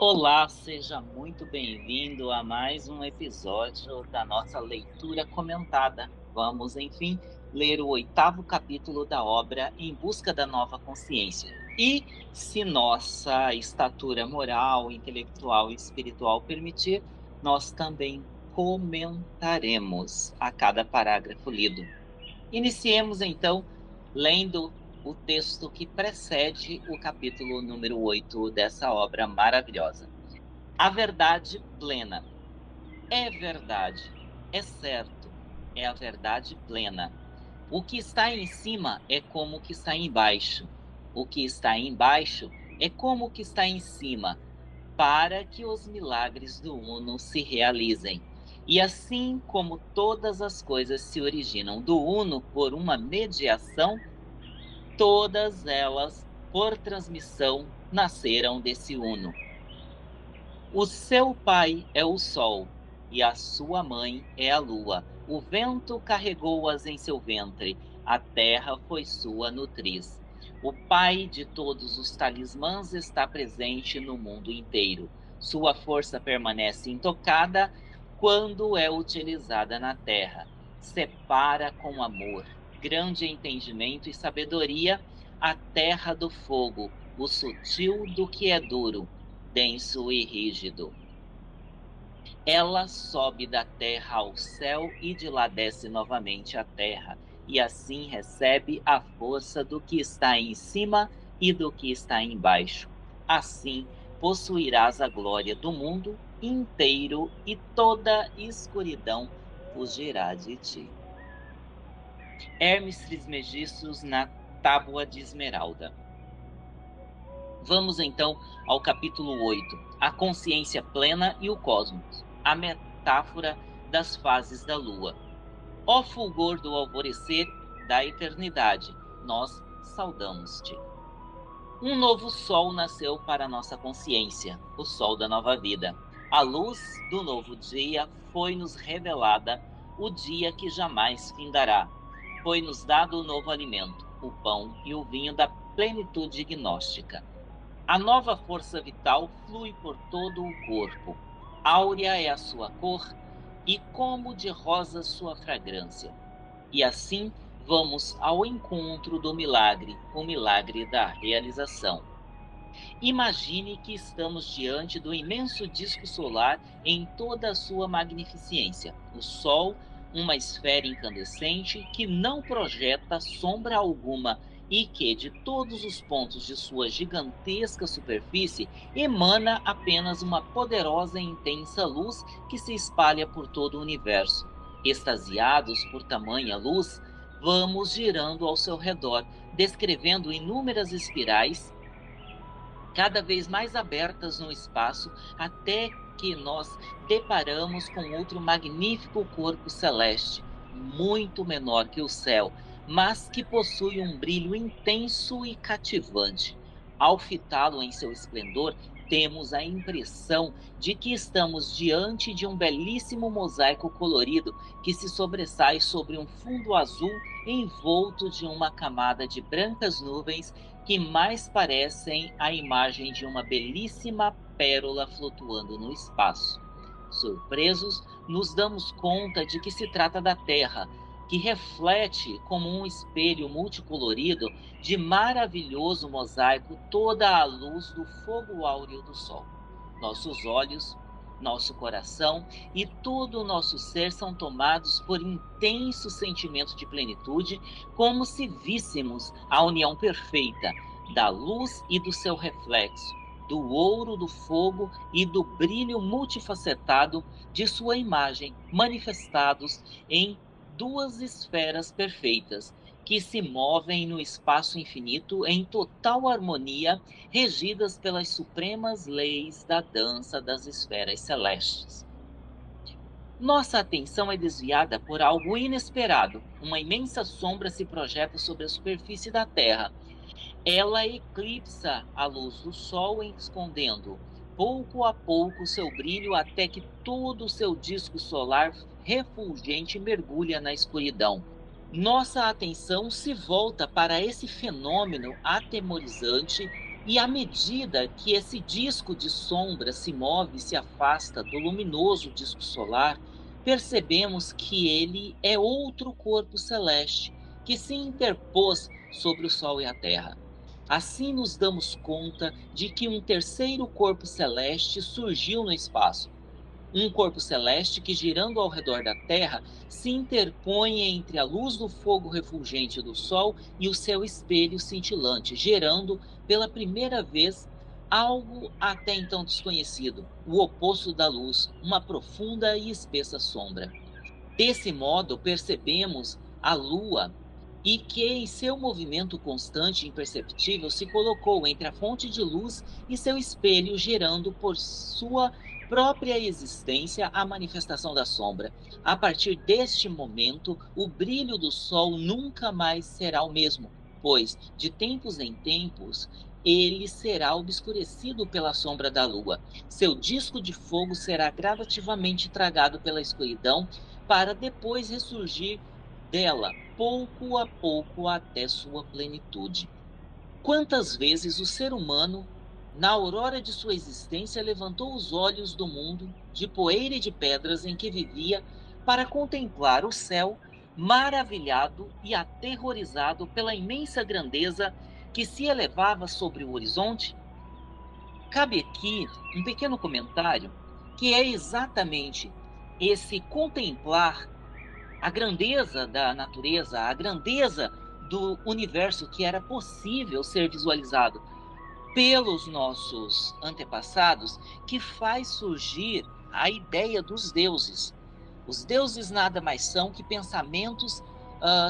Olá, seja muito bem-vindo a mais um episódio da nossa leitura comentada. Vamos, enfim, ler o 8º capítulo da obra Em Busca da Nova Consciência. E, se nossa estatura moral, intelectual e espiritual permitir, nós também comentaremos a cada parágrafo lido. Iniciemos, então, lendo o texto que precede o capítulo número 8 dessa obra maravilhosa. A verdade plena. É verdade, é certo, é a verdade plena. O que está em cima é como o que está embaixo. O que está embaixo é como o que está em cima, para que os milagres do Uno se realizem. E assim como todas as coisas se originam do Uno por uma mediação, todas elas, por transmissão, nasceram desse Uno. O seu pai é o sol, e a sua mãe é a lua. O vento carregou-as em seu ventre, a terra foi sua nutriz. O pai de todos os talismãs está presente no mundo inteiro. Sua força permanece intocada quando é utilizada na terra. Separa com amor, grande entendimento e sabedoria a terra do fogo, o sutil do que é duro, denso e rígido. Ela sobe da terra ao céu e de lá desce novamente à terra, e assim recebe a força do que está em cima e do que está embaixo. Assim possuirás a glória do mundo inteiro e toda escuridão fugirá de ti. Hermes Trismegistus na Tábua de Esmeralda. Vamos então ao capítulo 8, a consciência plena e o cosmos, a metáfora das fases da lua. Ó fulgor do alvorecer da eternidade, nós saudamos-te. Um novo sol nasceu para nossa consciência, o sol da nova vida. A luz do novo dia foi-nos revelada, o dia que jamais findará. Foi-nos dado o novo alimento, o pão e o vinho da plenitude gnóstica. A nova força vital flui por todo o corpo. Áurea é a sua cor e como de rosa sua fragrância. E assim vamos ao encontro do milagre, o milagre da realização. Imagine que estamos diante do imenso disco solar em toda a sua magnificência. O Sol, uma esfera incandescente que não projeta sombra alguma e que, de todos os pontos de sua gigantesca superfície, emana apenas uma poderosa e intensa luz que se espalha por todo o universo. Extasiados por tamanha luz, vamos girando ao seu redor, descrevendo inúmeras espirais cada vez mais abertas no espaço, até que nós deparamos com outro magnífico corpo celeste, muito menor que o céu, mas que possui um brilho intenso e cativante. Ao fitá-lo em seu esplendor, temos a impressão de que estamos diante de um belíssimo mosaico colorido que se sobressai sobre um fundo azul envolto de uma camada de brancas nuvens que mais parecem a imagem de uma belíssima pérola flutuando no espaço. Surpresos, nos damos conta de que se trata da Terra, que reflete como um espelho multicolorido de maravilhoso mosaico toda a luz do fogo áureo do Sol. Nossos olhos, nosso coração e todo o nosso ser são tomados por intenso sentimento de plenitude, como se víssemos a união perfeita da luz e do seu reflexo, do ouro, do fogo e do brilho multifacetado de sua imagem, manifestados em duas esferas perfeitas, que se movem no espaço infinito em total harmonia, regidas pelas supremas leis da dança das esferas celestes. Nossa atenção é desviada por algo inesperado. Uma imensa sombra se projeta sobre a superfície da Terra. Ela eclipsa a luz do Sol, escondendo, pouco a pouco, seu brilho até que todo o seu disco solar refulgente mergulha na escuridão. Nossa atenção se volta para esse fenômeno atemorizante E à medida que esse disco de sombra se move e se afasta do luminoso disco solar, percebemos que ele é outro corpo celeste que se interpôs sobre o Sol e a Terra. Assim nos damos conta de que um terceiro corpo celeste surgiu no espaço, um corpo celeste que, girando ao redor da Terra, se interpõe entre a luz do fogo refulgente do Sol e o seu espelho cintilante, gerando, pela primeira vez, algo até então desconhecido, o oposto da luz, uma profunda e espessa sombra. Desse modo, percebemos a Lua e que, em seu movimento constante e imperceptível, se colocou entre a fonte de luz e seu espelho, gerando por sua própria existência a manifestação da sombra. A partir deste momento, o brilho do Sol nunca mais será o mesmo, pois, de tempos em tempos, ele será obscurecido pela sombra da Lua. Seu disco de fogo será gradativamente tragado pela escuridão, para depois ressurgir dela, pouco a pouco, até sua plenitude. Quantas vezes o ser humano, na aurora de sua existência, levantou os olhos do mundo de poeira e de pedras em que vivia para contemplar o céu, maravilhado e aterrorizado pela imensa grandeza que se elevava sobre o horizonte? Cabe aqui um pequeno comentário, que é exatamente esse contemplar a grandeza da natureza, a grandeza do universo que era possível ser visualizado pelos nossos antepassados, que faz surgir a ideia dos deuses. Os deuses nada mais são que pensamentos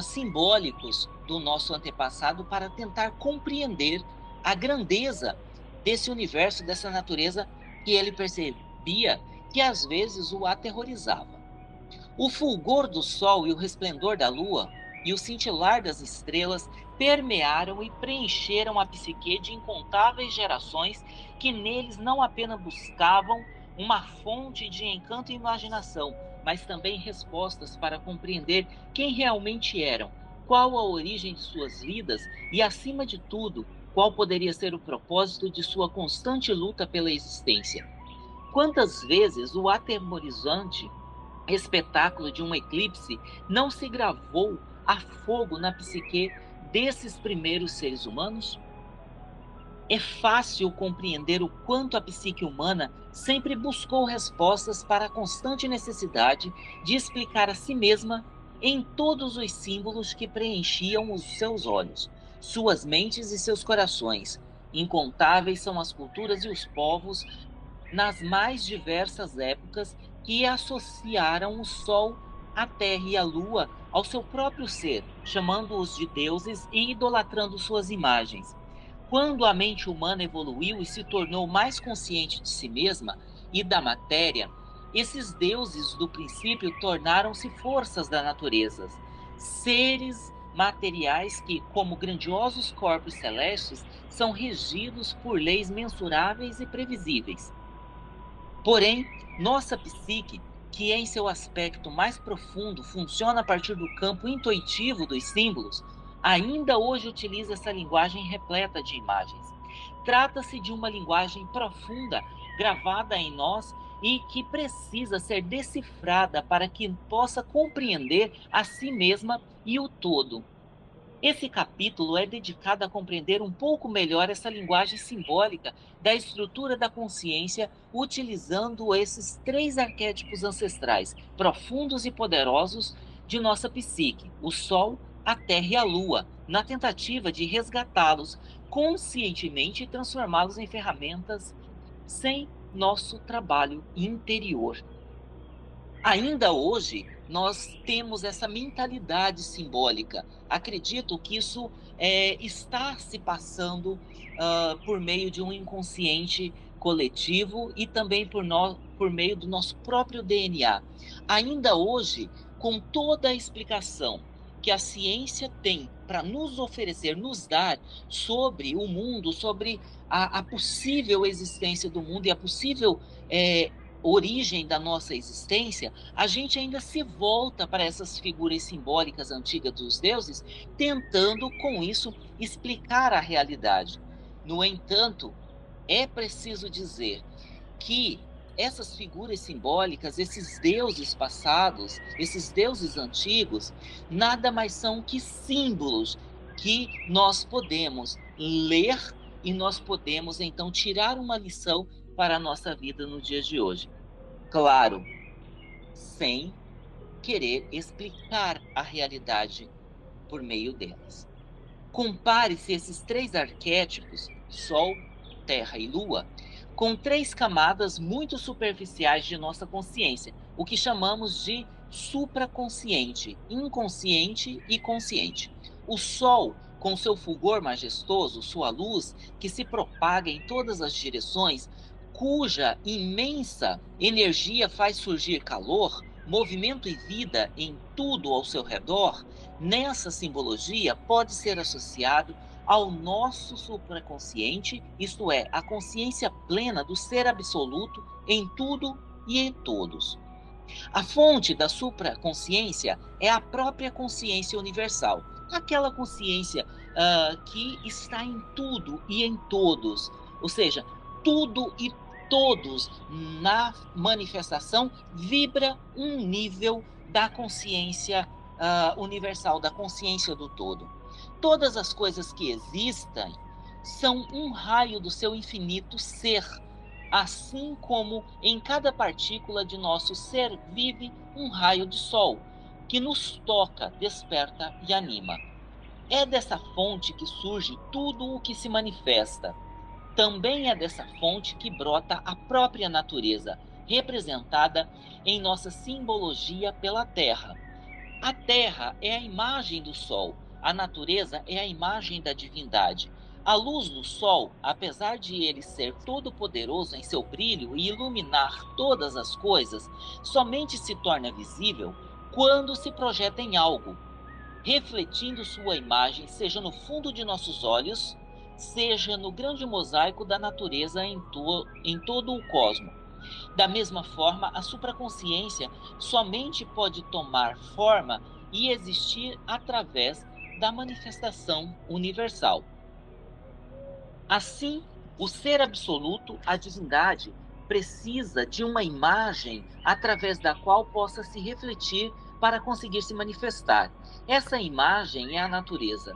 simbólicos do nosso antepassado para tentar compreender a grandeza desse universo, dessa natureza que ele percebia que às vezes o aterrorizava. O fulgor do sol e o resplendor da lua e o cintilar das estrelas permearam e preencheram a psique de incontáveis gerações que neles não apenas buscavam uma fonte de encanto e imaginação, mas também respostas para compreender quem realmente eram, qual a origem de suas vidas e, acima de tudo, qual poderia ser o propósito de sua constante luta pela existência. Quantas vezes o atemorizante espetáculo de um eclipse não se gravou a fogo na psique desses primeiros seres humanos? É fácil compreender o quanto a psique humana sempre buscou respostas para a constante necessidade de explicar a si mesma em todos os símbolos que preenchiam os seus olhos, suas mentes e seus corações. Incontáveis são as culturas e os povos nas mais diversas épocas que associaram o Sol, a Terra e a Lua ao seu próprio ser, chamando-os de deuses e idolatrando suas imagens. Quando a mente humana evoluiu e se tornou mais consciente de si mesma e da matéria, esses deuses do princípio tornaram-se forças da natureza, seres materiais que, como grandiosos corpos celestes, são regidos por leis mensuráveis e previsíveis. Porém, nossa psique, que em seu aspecto mais profundo funciona a partir do campo intuitivo dos símbolos, ainda hoje utiliza essa linguagem repleta de imagens. Trata-se de uma linguagem profunda, gravada em nós e que precisa ser decifrada para que possa compreender a si mesma e o todo. Esse capítulo é dedicado a compreender um pouco melhor essa linguagem simbólica da estrutura da consciência, utilizando esses três arquétipos ancestrais, profundos e poderosos, de nossa psique: o Sol, a Terra e a Lua, na tentativa de resgatá-los conscientemente e transformá-los em ferramentas sem nosso trabalho interior. Ainda hoje, nós temos essa mentalidade simbólica. Acredito que isso está se passando por meio de um inconsciente coletivo e também por meio do nosso próprio DNA. Ainda hoje, com toda a explicação que a ciência tem para nos oferecer, nos dar sobre o mundo, sobre a possível existência do mundo e a possível origem da nossa existência, a gente ainda se volta para essas figuras simbólicas antigas dos deuses, tentando com isso explicar a realidade. No entanto, é preciso dizer que essas figuras simbólicas, esses deuses passados, esses deuses antigos, nada mais são que símbolos que nós podemos ler e nós podemos então tirar uma lição para a nossa vida no dia de hoje. Claro, sem querer explicar a realidade por meio delas. Compare-se esses três arquétipos, Sol, Terra e Lua, com três camadas muito superficiais de nossa consciência, o que chamamos de supraconsciente, inconsciente e consciente. O Sol, com seu fulgor majestoso, sua luz, que se propaga em todas as direções, cuja imensa energia faz surgir calor, movimento e vida em tudo ao seu redor, nessa simbologia pode ser associado ao nosso supraconsciente, isto é, a consciência plena do ser absoluto em tudo e em todos. A fonte da supraconsciência é a própria consciência universal, aquela consciência que está em tudo e em todos, ou seja, tudo e todos na manifestação vibra um nível da consciência universal, da consciência do todo. Todas as coisas que existem são um raio do seu infinito ser, assim como em cada partícula de nosso ser vive um raio de sol, que nos toca, desperta e anima. É dessa fonte que surge tudo o que se manifesta. Também é dessa fonte que brota a própria natureza, representada em nossa simbologia pela Terra. A Terra é a imagem do Sol, a natureza é a imagem da divindade. A luz do Sol, apesar de ele ser todo-poderoso em seu brilho e iluminar todas as coisas, somente se torna visível quando se projeta em algo, refletindo sua imagem, seja no fundo de nossos olhos, seja no grande mosaico da natureza em todo o cosmos. Da mesma forma, a supraconsciência somente pode tomar forma e existir através da manifestação universal. Assim, o ser absoluto, a divindade, precisa de uma imagem através da qual possa se refletir para conseguir se manifestar. Essa imagem é a natureza.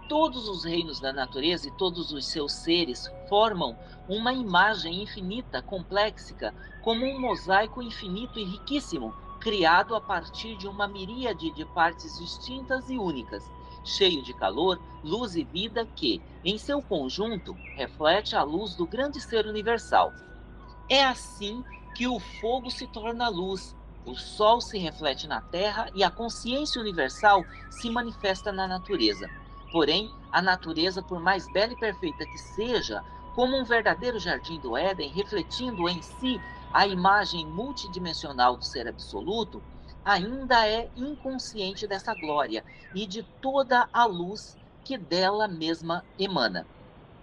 Todos os reinos da natureza e todos os seus seres formam uma imagem infinita, complexa, como um mosaico infinito e riquíssimo, criado a partir de uma miríade de partes distintas e únicas, cheio de calor, luz e vida que, em seu conjunto, reflete a luz do grande ser universal. É assim que o fogo se torna luz, o sol se reflete na terra e a consciência universal se manifesta na natureza. Porém, a natureza, por mais bela e perfeita que seja, como um verdadeiro jardim do Éden, refletindo em si a imagem multidimensional do ser absoluto, ainda é inconsciente dessa glória e de toda a luz que dela mesma emana.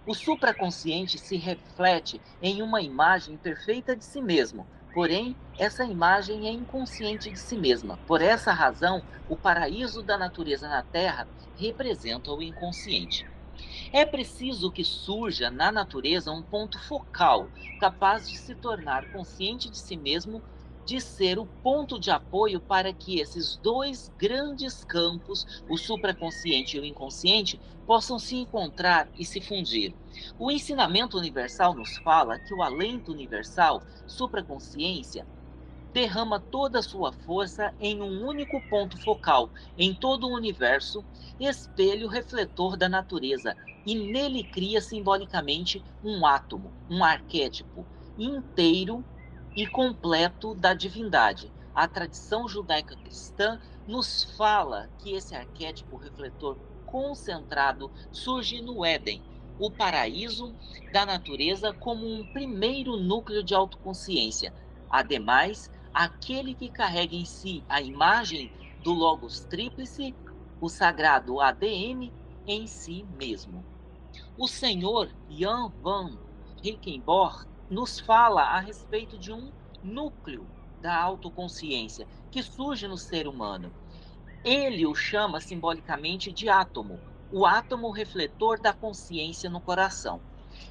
O supraconsciente se reflete em uma imagem perfeita de si mesmo, porém, essa imagem é inconsciente de si mesma. Por essa razão, o paraíso da natureza na Terra representa o inconsciente. É preciso que surja na natureza um ponto focal, capaz de se tornar consciente de si mesmo, de ser o ponto de apoio para que esses dois grandes campos, o supraconsciente e o inconsciente, possam se encontrar e se fundir. O ensinamento universal nos fala que o alento universal, supraconsciência, derrama toda a sua força em um único ponto focal, em todo o universo, espelho refletor da natureza, e nele cria simbolicamente um átomo, um arquétipo inteiro e completo da divindade. A tradição judaica cristã nos fala que esse arquétipo refletor concentrado surge no Éden, o paraíso da natureza, como um primeiro núcleo de autoconsciência. Ademais, aquele que carrega em si a imagem do Logos Tríplice, o sagrado ADN, em si mesmo. O senhor Jan van Rickenborch nos fala a respeito de um núcleo da autoconsciência que surge no ser humano. Ele o chama simbolicamente de átomo, o átomo refletor da consciência no coração.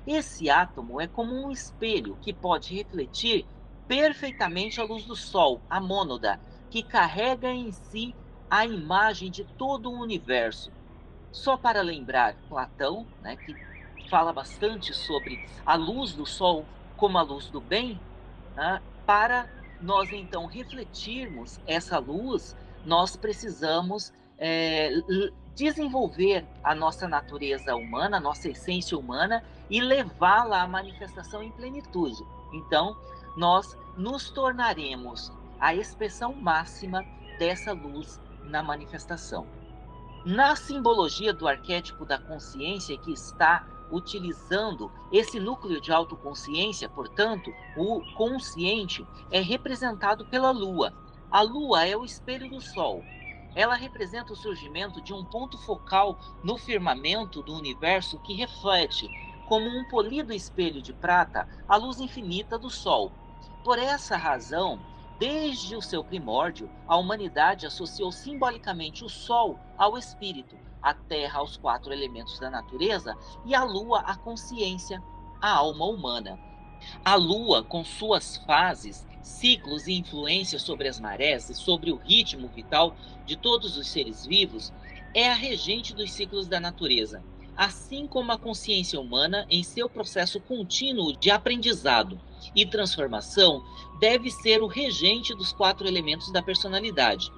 Esse átomo é como um espelho que pode refletir perfeitamente a luz do Sol, a mônada, que carrega em si a imagem de todo o universo. Só para lembrar, Platão, né, que fala bastante sobre a luz do Sol como a luz do bem, né, para nós então refletirmos essa luz, nós precisamos desenvolver a nossa natureza humana, a nossa essência humana e levá-la à manifestação em plenitude. Então, nós nos tornaremos a expressão máxima dessa luz na manifestação. Na simbologia do arquétipo da consciência que está utilizando esse núcleo de autoconsciência, portanto, o consciente é representado pela Lua. A Lua é o espelho do Sol. Ela representa o surgimento de um ponto focal no firmamento do universo que reflete, como um polido espelho de prata, a luz infinita do Sol. Por essa razão, desde o seu primórdio, a humanidade associou simbolicamente o Sol ao espírito, a Terra aos 4 elementos da natureza e a Lua à consciência, a alma humana. A Lua, com suas fases, ciclos e influências sobre as marés e sobre o ritmo vital de todos os seres vivos, é a regente dos ciclos da natureza, assim como a consciência humana, em seu processo contínuo de aprendizado e transformação, deve ser o regente dos 4 elementos da personalidade.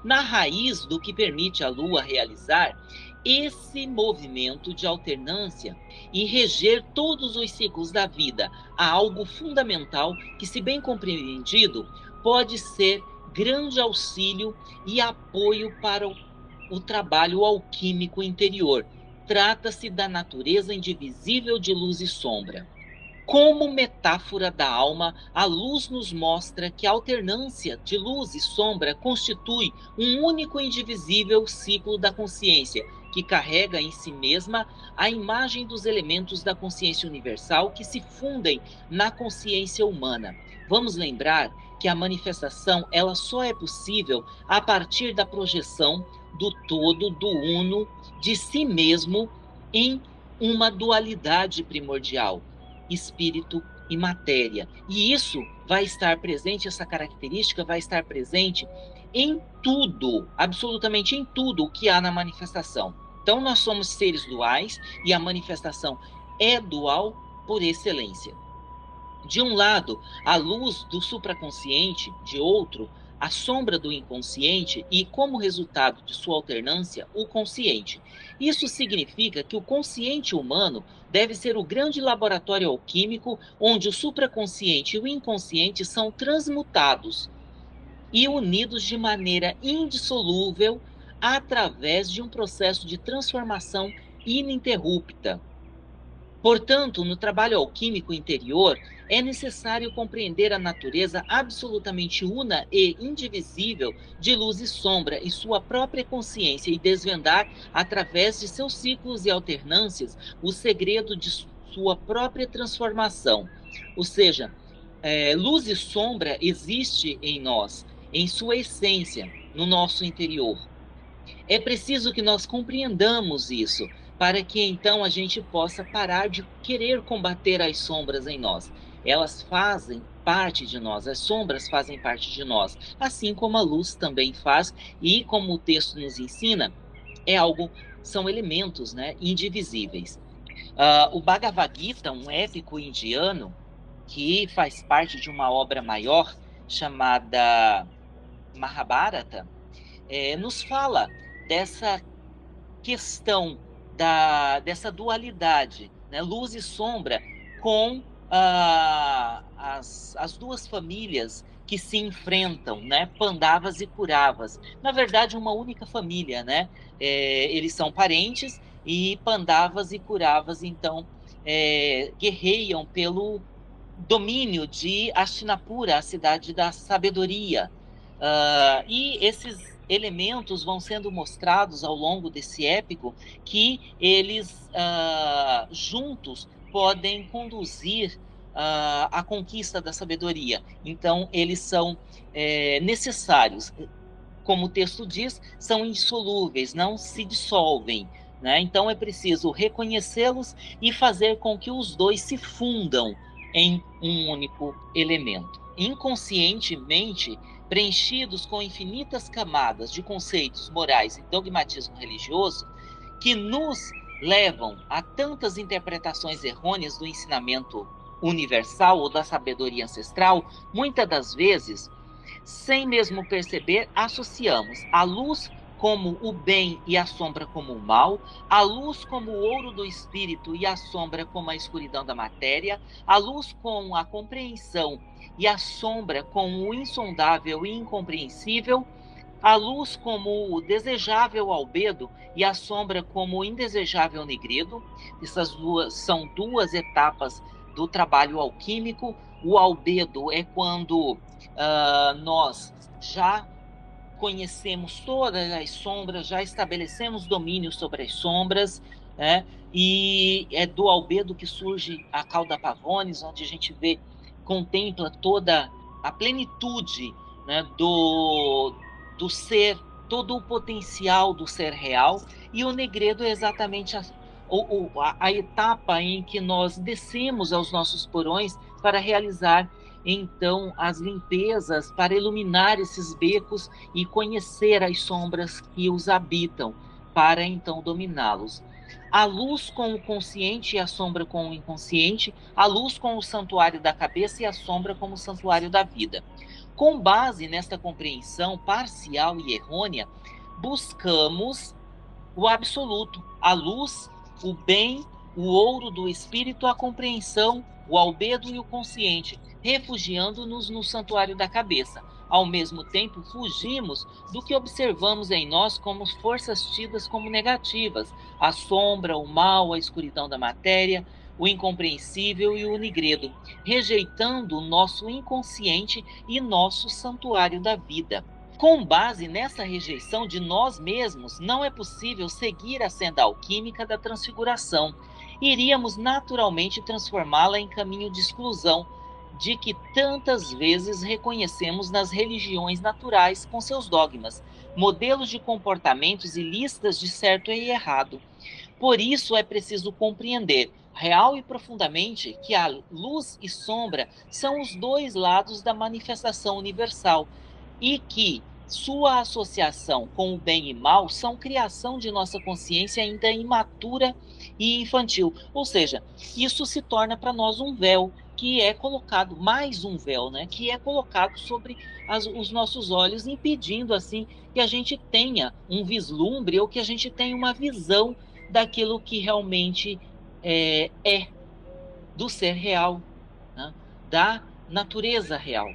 Na raiz do que permite a Lua realizar esse movimento de alternância e reger todos os ciclos da vida, há algo fundamental que, se bem compreendido, pode ser grande auxílio e apoio para o trabalho alquímico interior. Trata-se da natureza indivisível de luz e sombra. Como metáfora da alma, a luz nos mostra que a alternância de luz e sombra constitui um único e indivisível ciclo da consciência, que carrega em si mesma a imagem dos elementos da consciência universal que se fundem na consciência humana. Vamos lembrar que a manifestação ela só é possível a partir da projeção do todo, do uno, de si mesmo em uma dualidade primordial, espírito e matéria. E isso vai estar presente, essa característica vai estar presente em tudo, absolutamente em tudo o que há na manifestação. Então, nós somos seres duais e a manifestação é dual por excelência. De um lado, a luz do supraconsciente, de outro, a sombra do inconsciente e, como resultado de sua alternância, o consciente. Isso significa que o consciente humano deve ser o grande laboratório alquímico onde o supraconsciente e o inconsciente são transmutados e unidos de maneira indissolúvel através de um processo de transformação ininterrupta. Portanto, no trabalho alquímico interior, é necessário compreender a natureza absolutamente una e indivisível de luz e sombra e sua própria consciência e desvendar, através de seus ciclos e alternâncias, o segredo de sua própria transformação. Ou seja, luz e sombra existe em nós, em sua essência, no nosso interior. É preciso que nós compreendamos isso, para que então a gente possa parar de querer combater as sombras em nós. Elas fazem parte de nós, as sombras fazem parte de nós, assim como a luz também faz, e como o texto nos ensina, são elementos, né, indivisíveis. O Bhagavad Gita, um épico indiano, que faz parte de uma obra maior chamada Mahabharata, nos fala dessa questão dessa dualidade, né, luz e sombra, com as duas famílias que se enfrentam, né, Pandavas e Kuravas. Na verdade, uma única família, né? Eles são parentes e Pandavas e Kuravas, então, guerreiam pelo domínio de Hastinapura, a cidade da sabedoria. E esses elementos vão sendo mostrados ao longo desse épico, que eles juntos podem conduzir a conquista da sabedoria. Então, eles são necessários. Como o texto diz, são insolúveis, não se dissolvem. né? Então é preciso reconhecê-los e fazer com que os dois se fundam em um único elemento. Inconscientemente, preenchidos com infinitas camadas de conceitos morais e dogmatismo religioso, que nos levam a tantas interpretações errôneas do ensinamento universal ou da sabedoria ancestral, muitas das vezes, sem mesmo perceber, associamos a luz como o bem e a sombra como o mal, a luz como o ouro do espírito e a sombra como a escuridão da matéria, a luz com a compreensão e a sombra com o insondável e incompreensível, a luz como o desejável albedo e a sombra como o indesejável negredo. Essas são duas etapas do trabalho alquímico. O albedo é quando nós já conhecemos todas as sombras, já estabelecemos domínio sobre as sombras, né? E é do albedo que surge a cauda pavonis, onde a gente contempla toda a plenitude, né, do ser, todo o potencial do ser real. E o negredo é exatamente a etapa em que nós descemos aos nossos porões para realizar então as limpezas, para iluminar esses becos e conhecer as sombras que os habitam, para então dominá-los. A luz com o consciente e a sombra com o inconsciente, a luz com o santuário da cabeça e a sombra como o santuário da vida. Com base nesta compreensão parcial e errônea, buscamos o absoluto, a luz, o bem, o ouro do espírito, a compreensão, o albedo e o consciente, refugiando-nos no santuário da cabeça. Ao mesmo tempo, fugimos do que observamos em nós como forças tidas como negativas, a sombra, o mal, a escuridão da matéria, o incompreensível e o negredo, rejeitando o nosso inconsciente e nosso santuário da vida. Com base nessa rejeição de nós mesmos, não é possível seguir a senda alquímica da transfiguração. Iríamos naturalmente transformá-la em caminho de exclusão, de que tantas vezes reconhecemos nas religiões naturais com seus dogmas, modelos de comportamentos e listas de certo e errado. Por isso é preciso compreender, real e profundamente, que a luz e sombra são os dois lados da manifestação universal e que sua associação com o bem e mal são criação de nossa consciência ainda imatura e infantil. Ou seja, isso se torna para nós um véu que é colocado, mais um véu, né, que é colocado sobre os nossos olhos, impedindo assim que a gente tenha um vislumbre ou que a gente tenha uma visão daquilo que realmente é do ser real, né, da natureza real.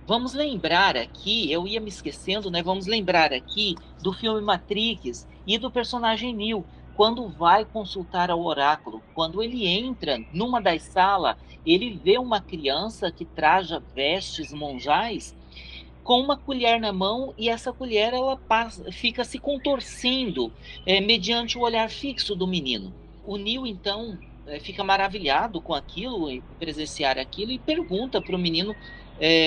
Vamos lembrar aqui, eu ia me esquecendo, né? Vamos lembrar aqui do filme Matrix e do personagem Neo, quando vai consultar ao oráculo. Quando ele entra numa das salas, ele vê uma criança que traja vestes monjais com uma colher na mão, e essa colher ela fica se contorcendo mediante o olhar fixo do menino. O Neo, então, fica maravilhado com aquilo, presenciar aquilo, e pergunta para o menino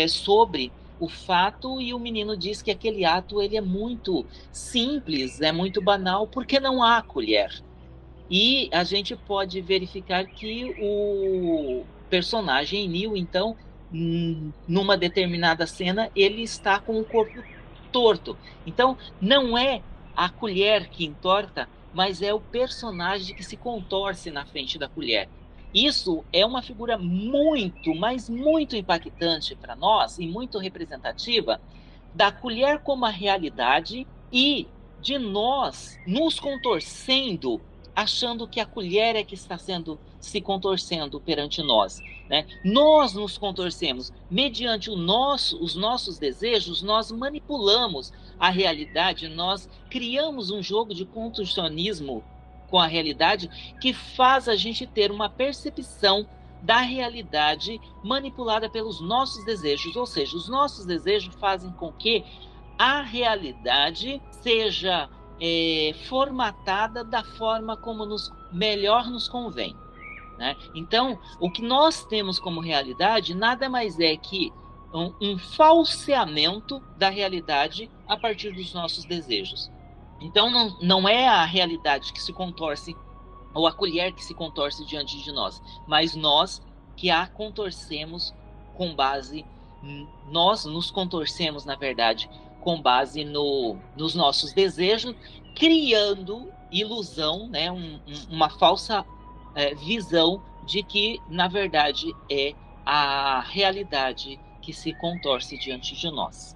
sobre o fato, e o menino diz que aquele ato ele é muito simples, é muito banal, porque não há colher. E a gente pode verificar que o personagem Neo, então, numa determinada cena, ele está com o corpo torto. Então, não é a colher que entorta, mas é o personagem que se contorce na frente da colher. Isso é uma figura muito, mas muito impactante para nós e muito representativa da colher como a realidade e de nós nos contorcendo, achando que a colher é que está se contorcendo perante nós, né? Nós nos contorcemos mediante os nossos desejos, nós manipulamos a realidade, nós criamos um jogo de contorcionismo com a realidade que faz a gente ter uma percepção da realidade manipulada pelos nossos desejos, ou seja, os nossos desejos fazem com que a realidade seja formatada da forma como melhor nos convém, né? Então, o que nós temos como realidade nada mais é que um falseamento da realidade a partir dos nossos desejos. Então não é a realidade que se contorce, ou a colher que se contorce diante de nós, mas nós que a contorcemos com base, nós nos contorcemos, na verdade, com base nos nossos desejos, criando ilusão, né, uma falsa visão de que, na verdade, é a realidade que se contorce diante de nós.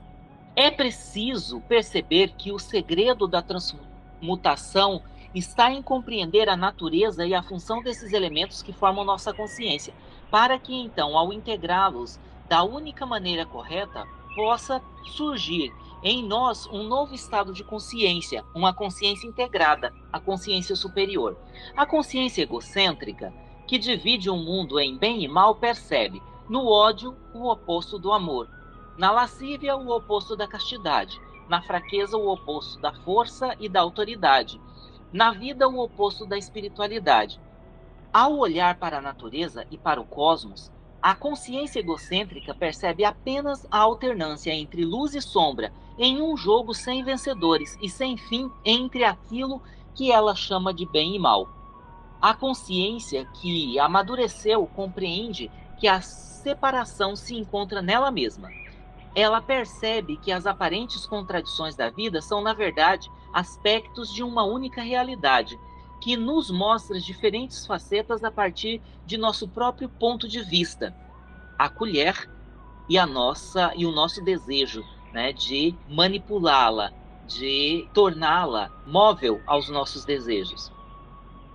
É preciso perceber que o segredo da transmutação está em compreender a natureza e a função desses elementos que formam nossa consciência, para que então, ao integrá-los da única maneira correta, possa surgir em nós um novo estado de consciência, uma consciência integrada, a consciência superior. A consciência egocêntrica, que divide o mundo em bem e mal, percebe no ódio o oposto do amor, na lascívia o oposto da castidade, na fraqueza o oposto da força e da autoridade, na vida o oposto da espiritualidade. Ao olhar para a natureza e para o cosmos, a consciência egocêntrica percebe apenas a alternância entre luz e sombra em um jogo sem vencedores e sem fim entre aquilo que ela chama de bem e mal. A consciência que amadureceu compreende que a separação se encontra nela mesma. Ela percebe que as aparentes contradições da vida são, na verdade, aspectos de uma única realidade, que nos mostra diferentes facetas a partir de nosso próprio ponto de vista. A colher e o nosso desejo, né, de manipulá-la, de torná-la móvel aos nossos desejos.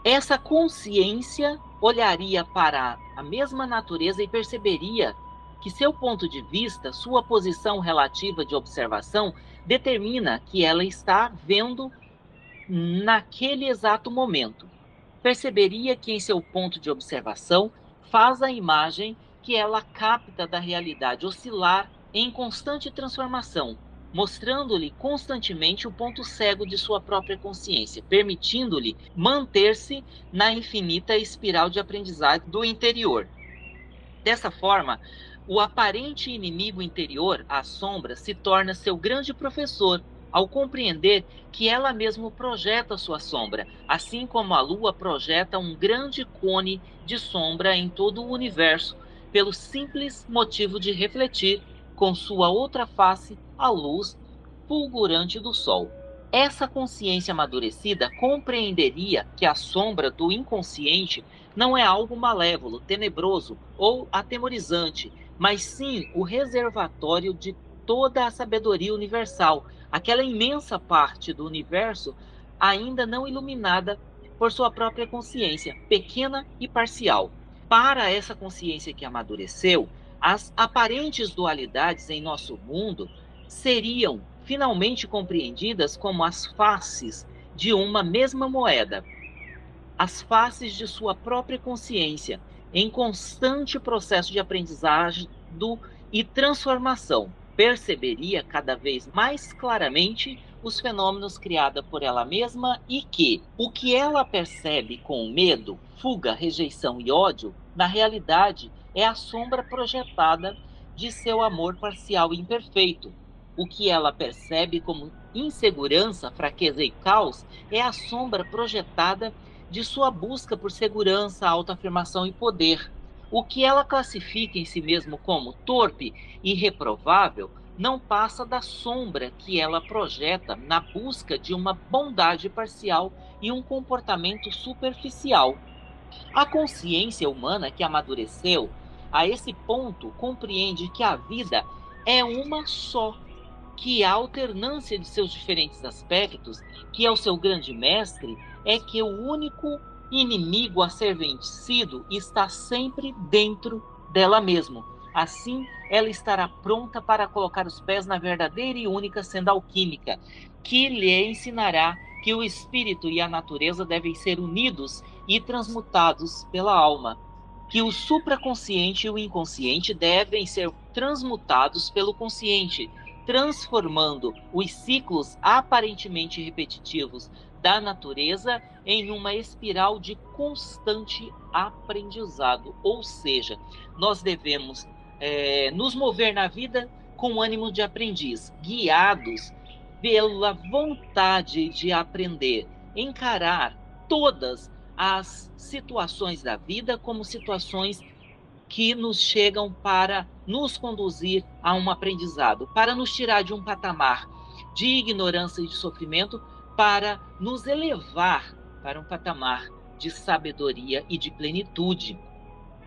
Essa consciência olharia para a mesma natureza e perceberia que seu ponto de vista, sua posição relativa de observação, determina que ela está vendo naquele exato momento. Perceberia que em seu ponto de observação faz a imagem que ela capta da realidade oscilar em constante transformação, mostrando-lhe constantemente o ponto cego de sua própria consciência, permitindo-lhe manter-se na infinita espiral de aprendizagem do interior. Dessa forma, o aparente inimigo interior, a sombra, se torna seu grande professor, ao compreender que ela mesma projeta sua sombra, assim como a lua projeta um grande cone de sombra em todo o universo, pelo simples motivo de refletir com sua outra face a luz fulgurante do sol. Essa consciência amadurecida compreenderia que a sombra do inconsciente não é algo malévolo, tenebroso ou atemorizante, mas sim o reservatório de toda a sabedoria universal, aquela imensa parte do universo ainda não iluminada por sua própria consciência, pequena e parcial. Para essa consciência que amadureceu, as aparentes dualidades em nosso mundo seriam finalmente compreendidas como as faces de uma mesma moeda, as faces de sua própria consciência, em constante processo de aprendizagem e transformação. Perceberia cada vez mais claramente os fenômenos criados por ela mesma e que o que ela percebe com medo, fuga, rejeição e ódio, na realidade é a sombra projetada de seu amor parcial e imperfeito. O que ela percebe como insegurança, fraqueza e caos é a sombra projetada de sua busca por segurança, autoafirmação e poder. O que ela classifica em si mesmo como torpe e reprovável não passa da sombra que ela projeta na busca de uma bondade parcial e um comportamento superficial. A consciência humana que amadureceu a esse ponto compreende que a vida é uma só, que a alternância de seus diferentes aspectos, que é o seu grande mestre, é que o único inimigo a ser vencido está sempre dentro dela mesma. Assim, ela estará pronta para colocar os pés na verdadeira e única senda alquímica, que lhe ensinará que o espírito e a natureza devem ser unidos e transmutados pela alma, que o supraconsciente e o inconsciente devem ser transmutados pelo consciente, transformando os ciclos aparentemente repetitivos da natureza em uma espiral de constante aprendizado. Ou seja, nós devemos nos mover na vida com ânimo de aprendiz, guiados pela vontade de aprender, encarar todas as situações da vida como situações que nos chegam para nos conduzir a um aprendizado, para nos tirar de um patamar de ignorância e de sofrimento, para nos elevar para um patamar de sabedoria e de plenitude.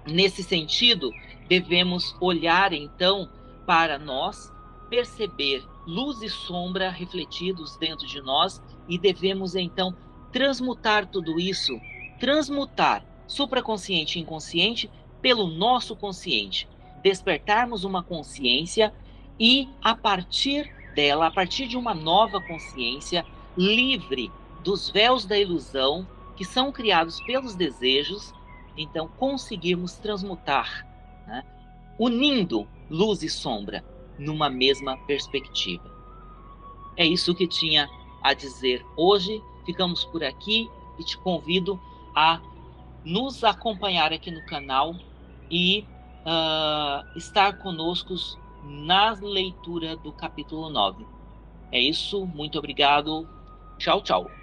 Nesse sentido, devemos olhar então para nós, perceber luz e sombra refletidos dentro de nós e devemos então transmutar tudo isso, transmutar supraconsciente e inconsciente pelo nosso consciente, despertarmos uma consciência e a partir dela, a partir de uma nova consciência livre dos véus da ilusão que são criados pelos desejos, então conseguirmos transmutar, né, unindo luz e sombra numa mesma perspectiva. É isso que tinha a dizer hoje. Ficamos por aqui e te convido a nos acompanhar aqui no canal e estar conosco na leitura do capítulo 9. É isso, muito obrigado. Tchau, tchau.